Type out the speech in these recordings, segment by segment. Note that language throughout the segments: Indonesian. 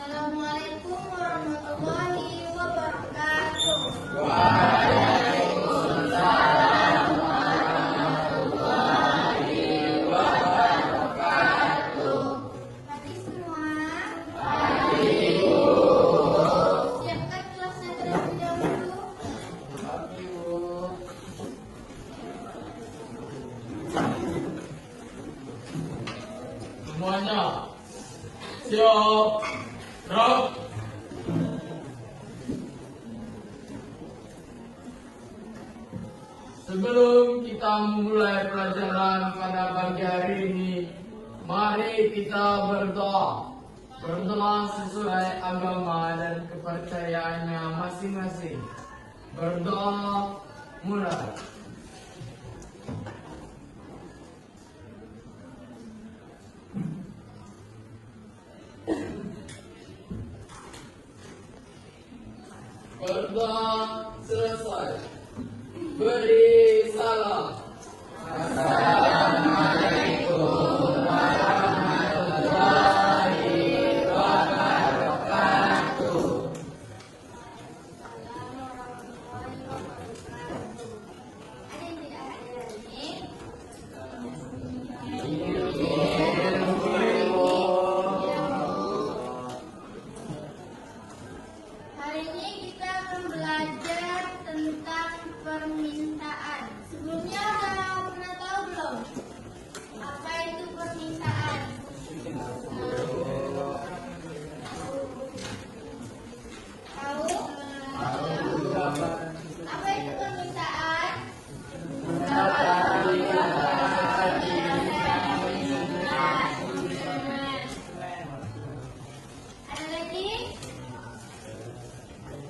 Assalamualaikum warahmatullahi wabarakatuh. Waalaikumsalam warahmatullahi wabarakatuh. Pagi semua. Pagi, Bu. Siapkan kelasnya terlebih dahulu. Pagi, Bu. Semuanya siap, gerak. Sebelum kita memulai pelajaran pada pagi hari ini, mari kita berdoa. Berdoa sesuai agama dan kepercayaannya masing-masing. Berdoa mulai. Berdoa selesai. Beri salam. Assalamualaikum warahmatullahi wabarakatuh. Ada yang tidak hadir hari ini? Hari ini kita akan belajar tentang permintaan. Sebelumnya udah pernah tahu belum? Apa itu permintaan? Tahu? Apa itu permintaan? Ada lagi?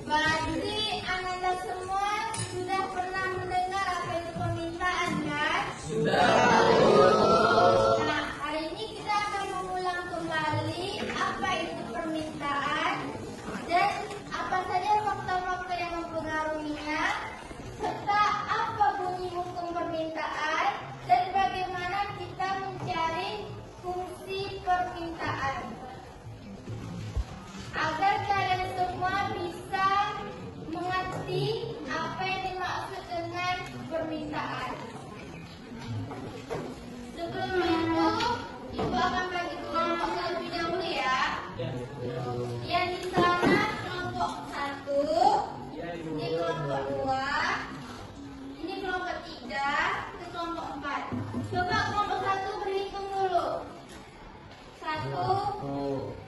Berarti Anda semua sudah pernah mendengar apa itu permintaan, kan? Nah, hari ini kita akan mengulang kembali apa itu permintaan dan apa saja faktor-faktor yang mempengaruhinya, serta apa bunyi hukum permintaan dan bagaimana kita mencari fungsi permintaan. Agar kalian semua bisa mengerti apa yang dimaksud dengan permintaan. Sebelum itu, Ibu akan bagi kelompok terlebih dahulu ya. Yang di sana kelompok 1, ini kelompok 2, ini kelompok 3, ini kelompok 4. Coba kelompok 1 berhitung dulu. 1,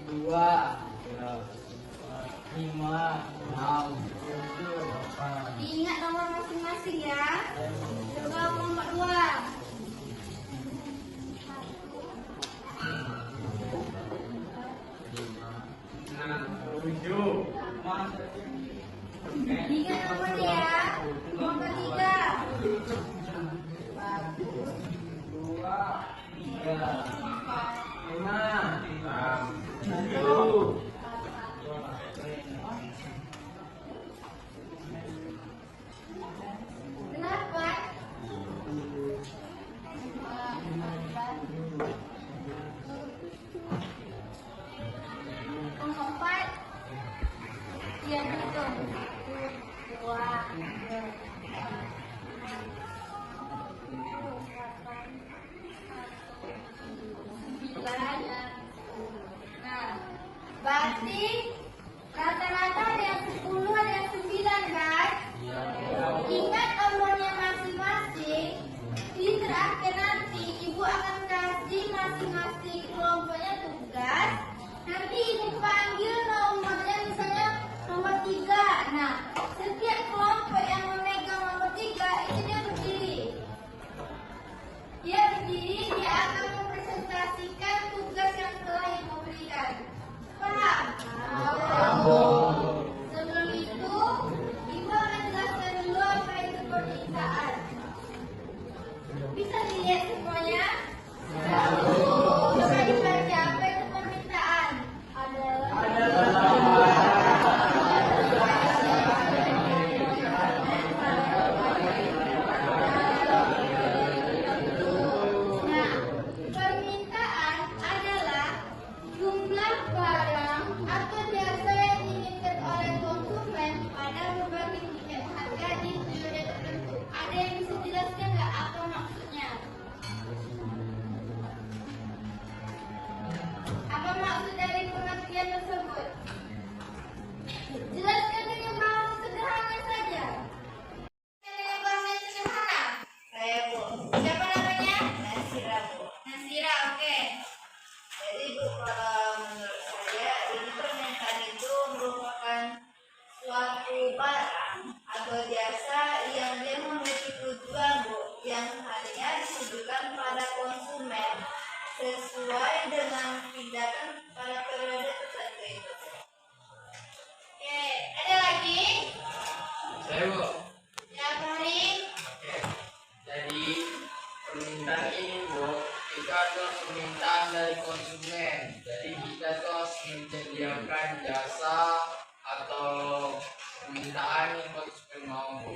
2, 5, 6, 7, 8. diingat nomor masing-masing ya. Coba kelompok 2. 7. Ingat nomornya ya. Kelompok 3. 2, 3, 5, 6, 7. Kenapa? Kelompok 4. Iya, betul. 2, 9. Nah, berarti rata-rata ada yang 10, ada yang 9 kan? Ingat nomornya masing-masing. Di terakhir nanti Ibu akan kasih masing-masing kelompoknya tugas. Nanti Ibu panggil nomornya, misalnya nomor 3. Nah, setiap kelompok yang memegang nomor 3 itu dia berdiri. Dia berdiri, dia akan mempresentasikan tugas yang telah Ibu berikan. Paham? Sebelum itu, Ibu akan jelaskan dulu apa itu permintaan. Bisa dilihat semuanya? Coba dibaca apa itu permintaan. Ada memberikan jasa atau permintaan yang konsumen mau, Bu.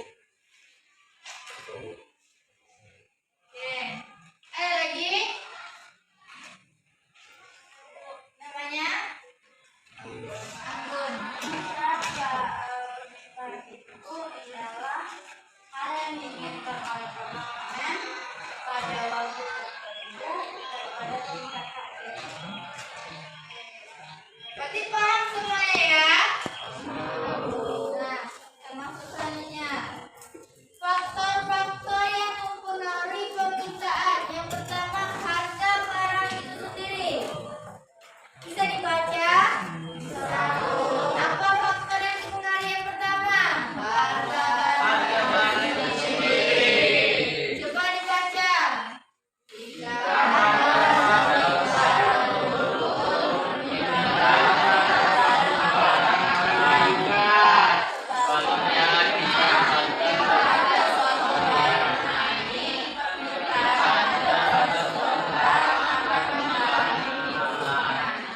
Oke. Ayo lagi. Namanya? Anggun. Itu ialah hal yang diinginkan oleh konsumen pada waktu tertentu daripada tingkat harga. Berarti paham semuanya ya? Nah, termasuk selanjutnya. Faktor-faktor yang mempengaruhi permintaan. Yang pertama, harga barang itu sendiri. Bisa dibaca? Apa faktor yang mempengaruhi yang pertama? Harga barang itu sendiri. Coba dibaca. Jika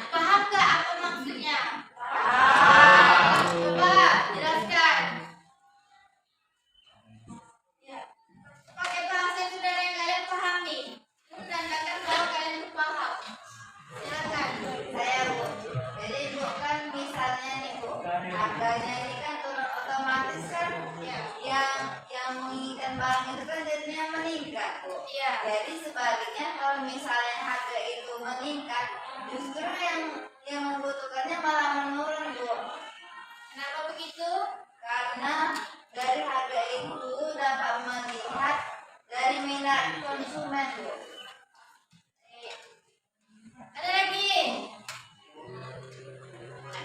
paham gak apa maksudnya? Coba jelaskan. Ya. Pakai bahasa yang sudah yang kalian pahami. Menandakan bahwa kalian itu paham. Silakan. Saya Bu. Jadi Bu kan misalnya nih Bu, harganya ini kan turun otomatis kan yang menginginkan barang itu kan jadinya meningkat Bu. Iya. Jadi sebaliknya kalau misalnya harga itu meningkat, justru yang membutuhkannya malah menurun Bu. Kenapa begitu? Karena dari harga itu dapat melihat dari minat konsumen Bu. Ada lagi?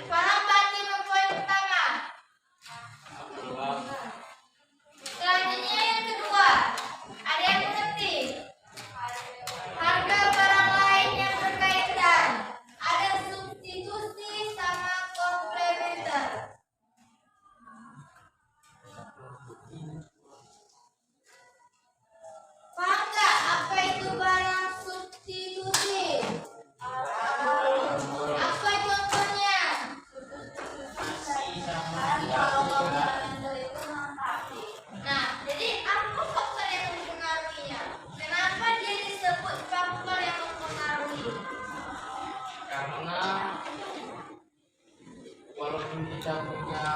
Paham berarti poin pertama. Selanjutnya yang kedua. Ada yang mengerti? Harga barang lain yang berkaitan. Ada substitusi sama komplementer. Paham nggak apa itu barang substitusi? Apa contohnya? Nah, jadi apa faktor yang mempengaruhinya? Kenapa dia disebut faktor yang mempengaruhi? Karena walaupun kita punya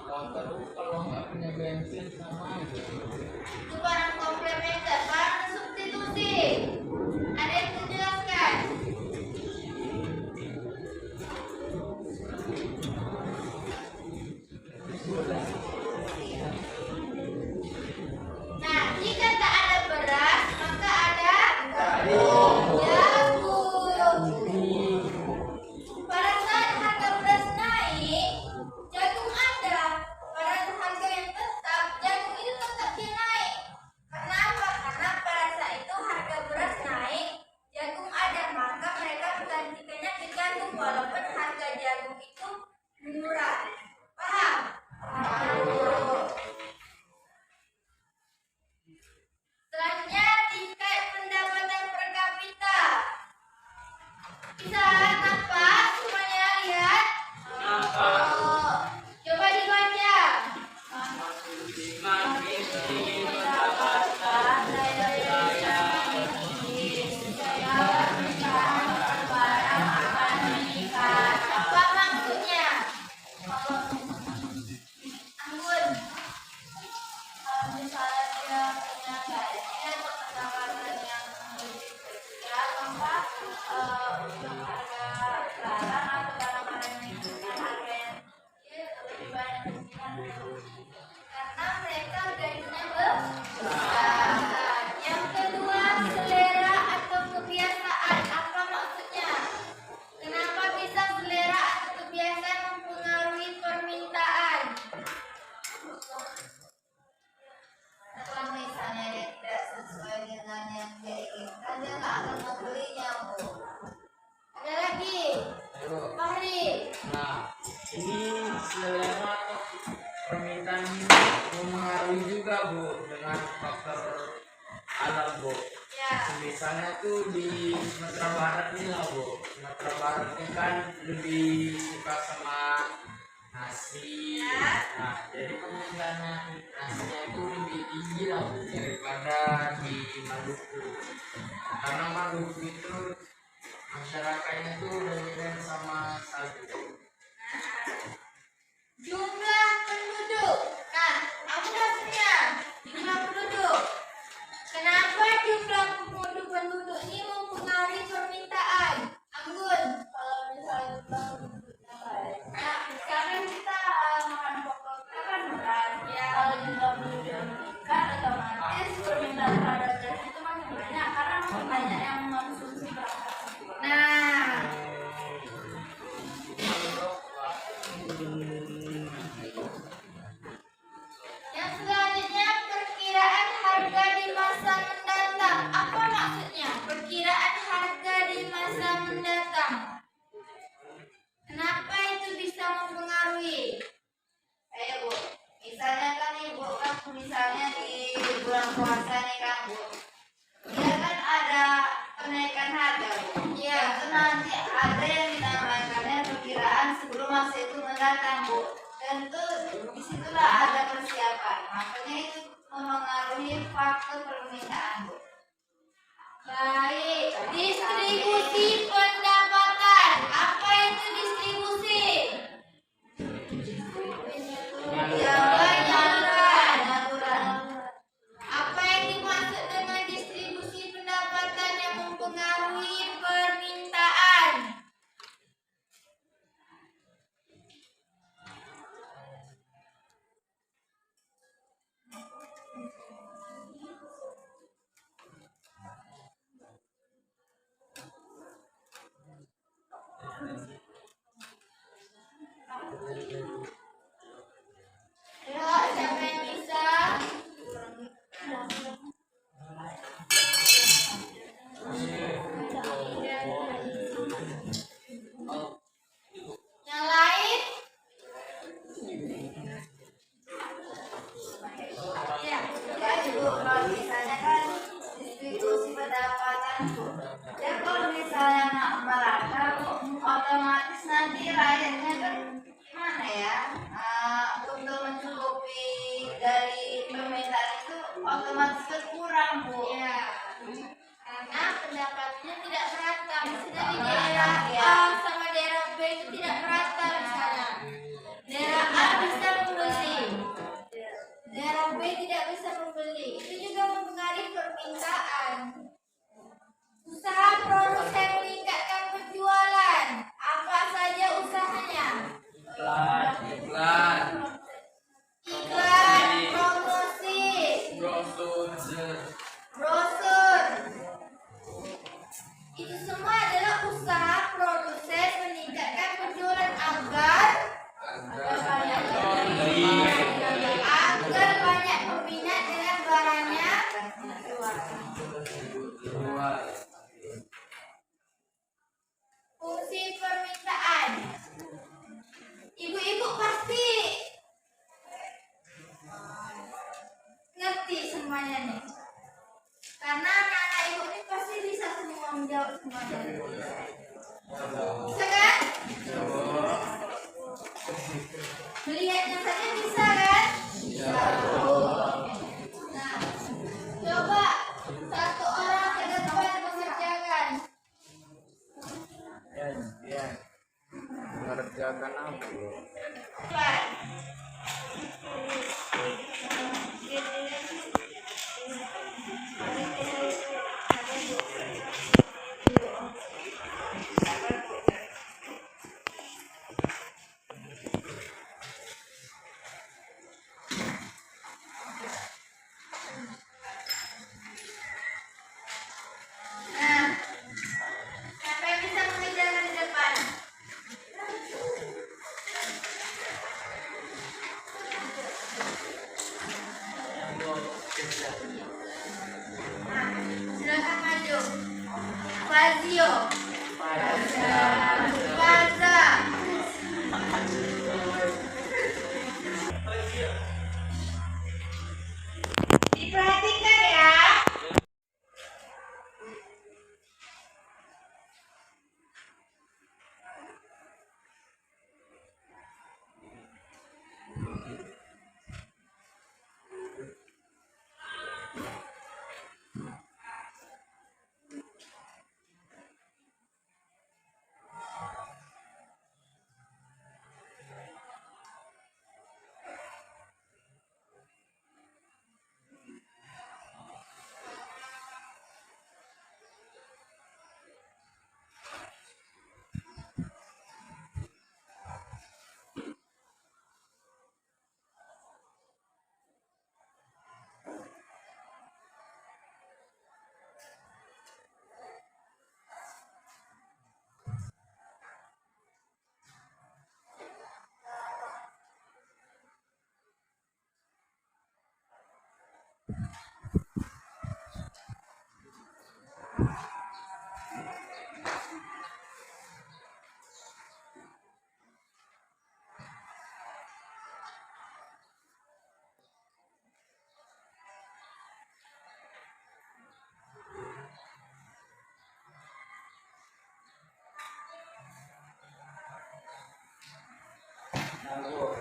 motor, kalau nggak punya bensin sama aja. Itu barang komplementer, barang substitusi. Ada yang menjelaskan? Nah, jika tak ada beras, maka ada jagung. Pada saat harga beras naik, jagung ada. Pada harga yang tetap, jagung itu tetap dia naik. Kenapa? Karena pada saat itu harga beras naik, jagung ada. Maka mereka menggantikannya ke jagung walaupun harga jagung itu murah. Paham? Selanjutnya tingkat pendapatan per kapita. Bisa nampak semuanya lihat? Oh, coba dibaca. Apa maksudnya? Anggun. Kalau misalnya dia punya gajinya atau pendapatan yang lebih kecil, maka untuk harga barang atau barang-barang yang dengan harga yang kecil lebih banyak kecil. Karena mereka gajinya besar. Yang kedua, selera atau kebiasaan. Apa maksudnya? Kenapa bisa selera atau kebiasaan mempengaruhi permintaan? Kalau misalnya dia tidak sesuai dengan yang dia inginkan, dia nggak akan membelinya Bu. Ada lagi? Fahri. Nah, ini selera atau permintaan mempengaruhi juga Bu dengan faktor alam Bu. Ya. Misalnya tuh di Sumatera Barat ini lah Bu. Sumatera Barat ini kan lebih suka sama nasi. Nah, jadi pemilihan nasinya itu lebih tinggi lah Bu, daripada di Maluku. Karena Maluku itu masyarakatnya tuh dominan sama sagu. Jumlah penduduk. Nah, apa maksudnya? Jumlah penduduk. Kenapa jumlah penduduk ini mempengaruhi permintaan? Anggun, kalau misalnya jumlah penduduknya baik. Nah, sekarang kita makan pokok kita kan berat. Ya, kalau jumlah penduduk meningkat, otomatis permintaan terhadap gas itu makin banyak karena makin banyak yang mengonsumsi perangkat. Nah, yang selanjutnya perkiraan harga di masa mendatang. Apa maksudnya? Perkiraan harga di masa mendatang. Kenapa itu bisa mempengaruhi? Ayo Bu, misalnya kan Ibu kan misalnya di bulan puasa nih kan Bu, dia kan ada kenaikan harga Bu. Iya. Itu nanti ada yang dinamakannya perkiraan sebelum masa itu mendatang Bu. Tentu disitulah ada persiapan. Makanya itu mempengaruhi faktor permintaan Bu. Baik, distribusi pendapatan. Apa itu distribusi? Penyaluran. Apa yang dimaksud dengan distribusi pendapatan yang mempengaruhi permintaan? Ya, siapa yang bisa? Yang lain? Ya, kan Ibu, kalau misalnya kan distribusi pendapatan Bu. Ya kalau misalnya nak merata Bu, otomatis nanti rakyatnya kan gimana ya? Untuk mencukupi dari permintaan itu otomatis berkurang Bu. Ya. Karena pendapatannya tidak merata. Misalnya di daerah A sama daerah B itu tidak merata misalnya. Daerah A bisa membeli, daerah B tidak bisa membeli. Itu juga mempengaruhi permintaan. Usaha produsen meningkatkan penjualan. Apa saja usahanya? Iklan. Iklan, promosi, brosur. Itu semua adalah usaha produsen meningkatkan penjualan agar banyak peminat dengan barangnya. Fungsi permintaan. Ibu-ibu pasti ngerti semuanya nih. Karena anak-anak ibu ini pasti bisa semua menjawab semuanya. Bisa kan? Melihatnya saja bisa kan? Bisa. Nah, coba satu orang ke depan mengerjakan. Ya. Mengerjakan apa? Cepat. Nah, siapa yang bisa mengerjakan di depan? Betul?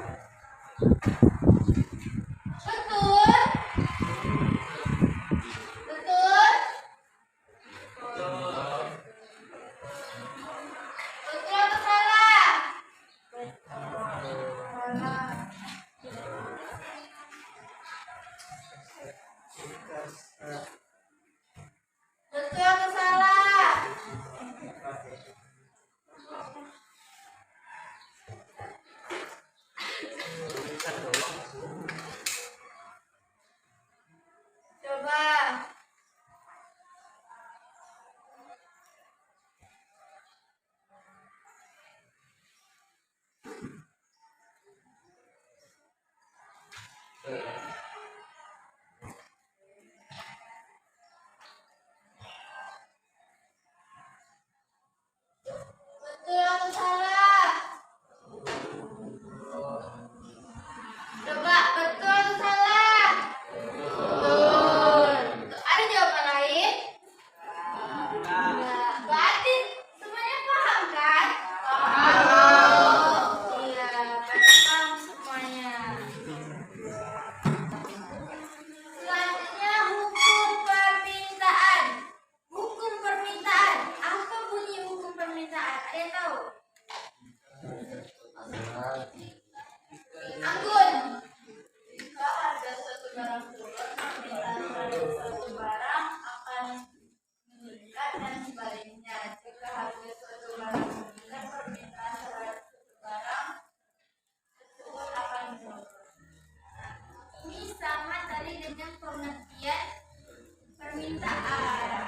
Betul? Betul atau salah? Salah. Betul atau salah? Coba. Betul atau salah? Coba, betul atau salah? Betul. Ada jawaban lain? Enggak. Berarti semuanya paham kan? Paham. Iya, paham semuanya. Selanjutnya hukum permintaan. Hukum permintaan. Apa bunyi hukum permintaan? Ada yang tahu? Anggun. Jika harga suatu barang turun, permintaan terhadap suatu barang akan meningkat dan sebaliknya. Jika harga suatu barang meningkat, permintaan terhadap suatu barang tersebut akan menurun. Ini sama tadi dengan pengertian permintaan.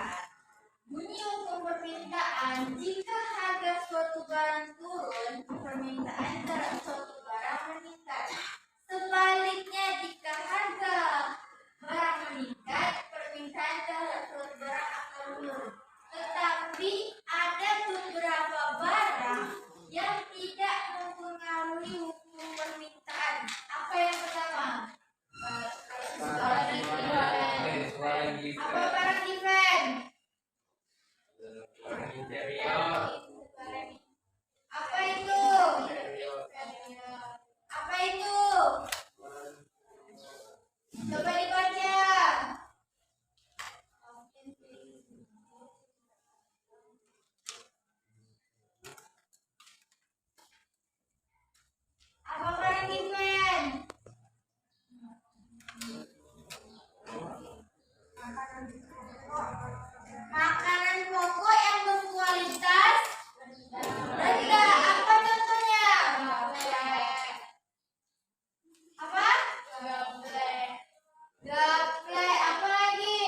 Bunyi hukum permintaan, jika harga suatu barang turun, permintaan terhadap suatu barang meningkat. Sebaliknya, jika harga barang meningkat, permintaan terhadap suatu barang akan menurun. Tetapi ada beberapa barang yang tidak mempengaruhi hukum permintaan. Apa yang pertama? Apa barang event? Apa itu? Apa itu? Coba dibaca. Apa barang event? Makanan pokok yang berkualitas rendah. Apa contohnya? Apa? Gaplek. Apa lagi?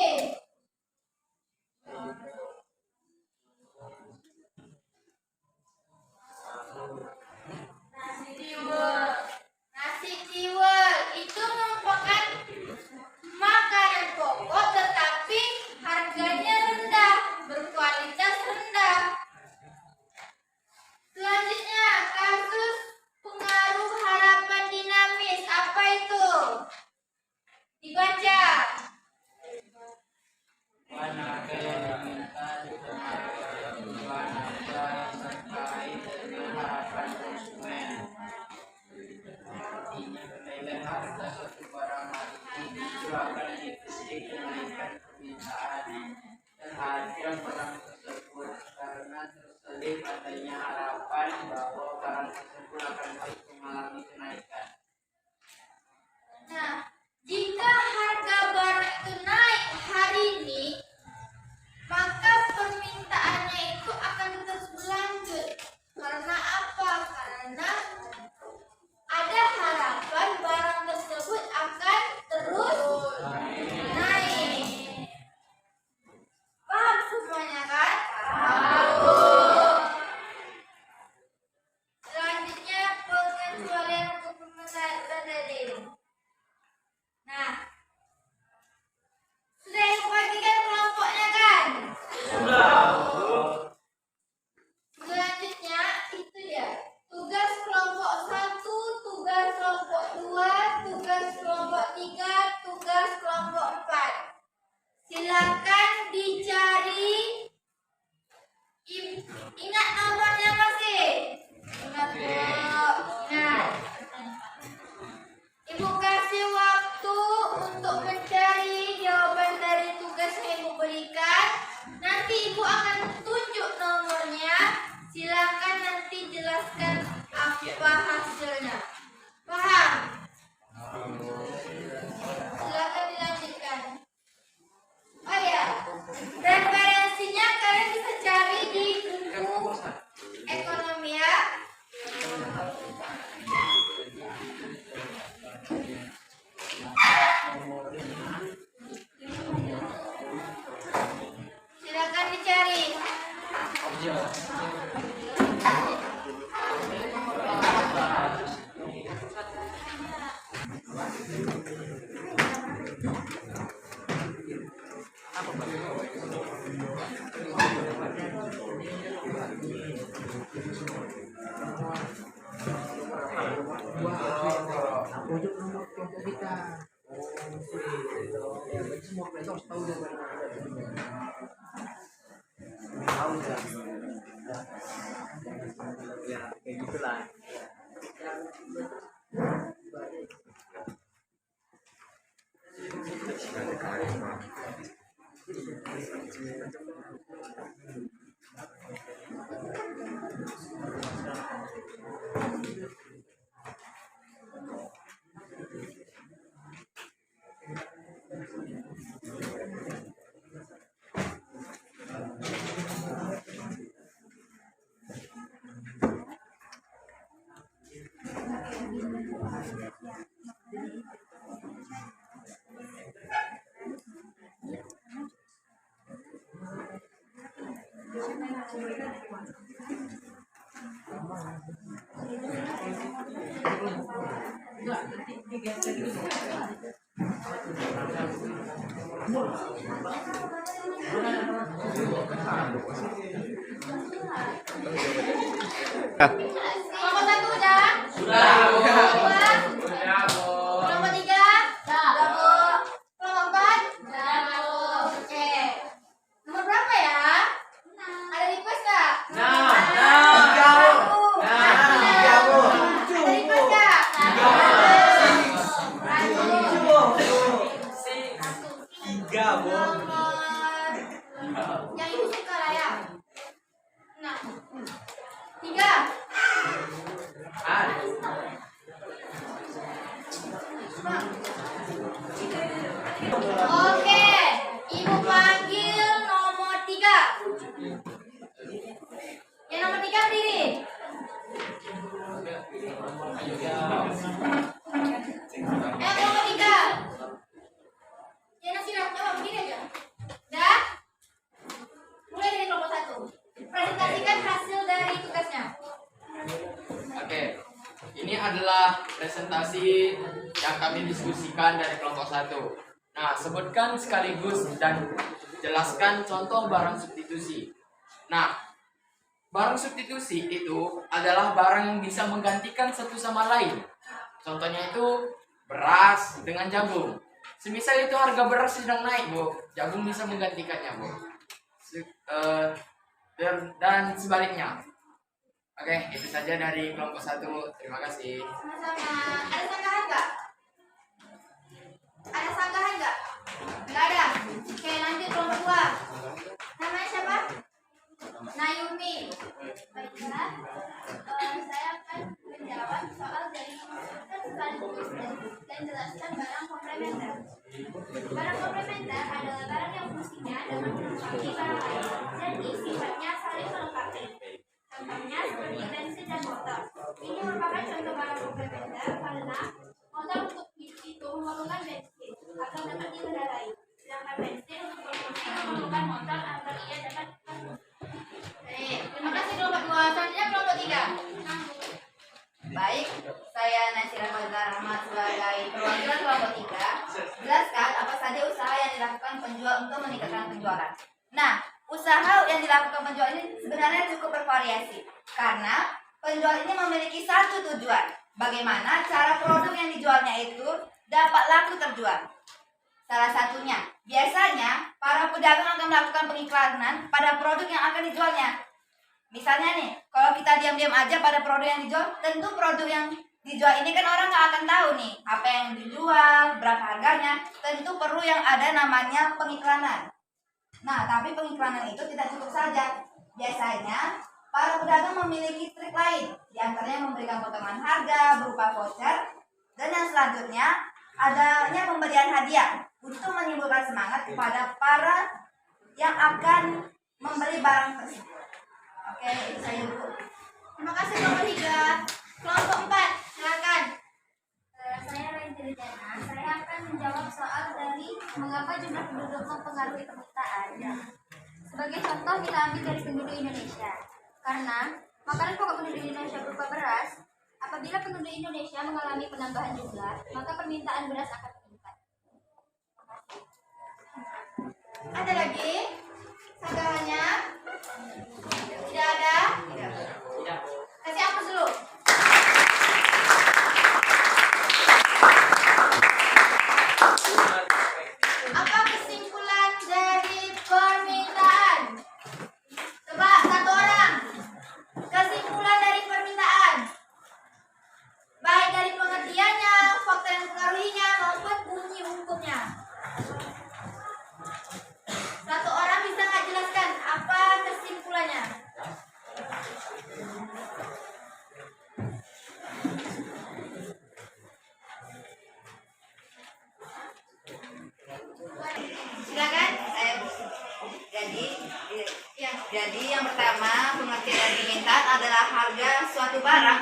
Nasi tiwul. Nasi tiwul itu merupakan makanan pokok tetapi harganya rendah, berkualitas rendah. Selanjutnya, kasus pengaruh harapan dinamis. Apa itu? Dibaca. Terhadap barang tersebut karena terselip adanya harapan bahwa barang tersebut akan terus mengalami kenaikan. Nah, jika harga barang itu naik hari ini, maka permintaannya itu akan terus berlanjut. Karena apa? Karena ada harapan barang tersebut akan terus naik. Paham semuanya kan? Paham. Selanjutnya pengecualian hukum kelompok kita. Ya, bagi semua pelajar harus tahu dari tahu kan. Ya, kayak gitulah. Kelompok 1 udah? Sudah, Bu. Dua? Sudah, Bu. Kelompok 3? Udah, Bu. Kelompok 4? Udah, Bu. Oke. Nomor berapa ya? Ada request nggak? Nah. Satu. Nah. Tiga, Bu. Ada request nggak? Tiga, Bu. Nomor yang ibu suka lah ya. Nah. 3. Oke, ibu panggil nomor 3. Yang nomor 3 berdiri. Nomor 3. Yang nasi coba begini aja. Dah? Mulai dari kelompok 1. Presentasikan hasil dari tugasnya. Oke, ini adalah presentasi yang kami diskusikan dari kelompok 1. Nah, sebutkan sekaligus dan jelaskan contoh barang substitusi. Nah, barang substitusi itu adalah barang yang bisa menggantikan satu sama lain. Contohnya itu beras dengan jagung. Semisal itu harga beras sedang naik, Bu, jagung bisa menggantikannya, Bu. Dan sebaliknya. Oke, itu saja dari kelompok 1. Terima kasih. Sama-sama. Ada sanggahan nggak? Ada sanggahan nggak? Nggak ada. Oke, lanjut kelompok 2. Namanya siapa? Nayumi. Baiklah. Saya akan menjawab soal dari sekaligus dan jelaskan barang komplementer. Barang komplementer adalah barang yang fungsinya dapat melengkapi barang lain, jadi sifatnya saling melengkapi. Contohnya seperti bensin dan motor. Ini merupakan contoh barang komplementer karena motor untuk itu memerlukan bensin agar dapat dikendarai, sedangkan bensin untuk berfungsi memerlukan motor agar ia dapat. Terima kasih kelompok 2. Selanjutnya kelompok 3. Baik, saya Nasira Fazla Rahmat sebagai perwakilan kelompok 3. Jelaskan apa saja usaha yang dilakukan penjual untuk meningkatkan penjualan. Nah, usaha yang dilakukan penjual ini sebenarnya cukup bervariasi karena penjual ini memiliki satu tujuan, bagaimana cara produk yang dijualnya itu dapat laku terjual. Salah satunya, biasanya para pedagang akan melakukan pengiklanan pada produk yang akan dijualnya. Misalnya nih, kalau kita diam-diam aja pada produk yang dijual, tentu produk yang dijual ini kan orang nggak akan tahu nih apa yang dijual, berapa harganya. Tentu perlu yang ada namanya pengiklanan. Nah, tapi pengiklanan itu tidak cukup saja. Biasanya, para pedagang memiliki trik lain. Di antaranya memberikan potongan harga berupa voucher. Dan yang selanjutnya, adanya pemberian hadiah untuk menimbulkan semangat kepada para yang akan membeli barang tersebut. Oke, itu saya Bu. Terima kasih kelompok 3. Kelompok 4, silakan. Saya Raini Jana. Saya akan menjawab soal dari mengapa jumlah penduduk mempengaruhi permintaan. Sebagai contoh kita ambil dari penduduk Indonesia. Karena makanan pokok penduduk Indonesia berupa beras. Apabila penduduk Indonesia mengalami penambahan jumlah, maka permintaan beras akan meningkat. Ada lagi? Sanggahannya? Tidak ada? Kasih hapus dulu.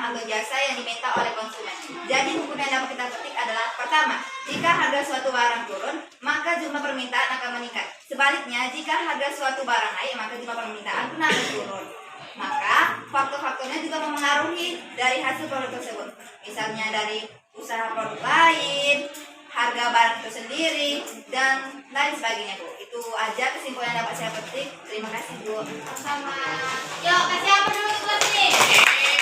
atau jasa yang diminta oleh konsumen. Jadi buku yang dapat kita petik adalah pertama, jika harga suatu barang turun, maka jumlah permintaan akan meningkat. Sebaliknya, jika harga suatu barang naik, maka jumlah permintaan pun akan turun. Maka faktor-faktornya juga mempengaruhi dari hasil produk tersebut. Misalnya dari usaha produk lain, harga barang itu sendiri, dan lain sebagainya, Bu. Itu aja kesimpulan yang dapat saya petik. Terima kasih, Bu. Sama. Yuk, kasih apa dulu kelas ini?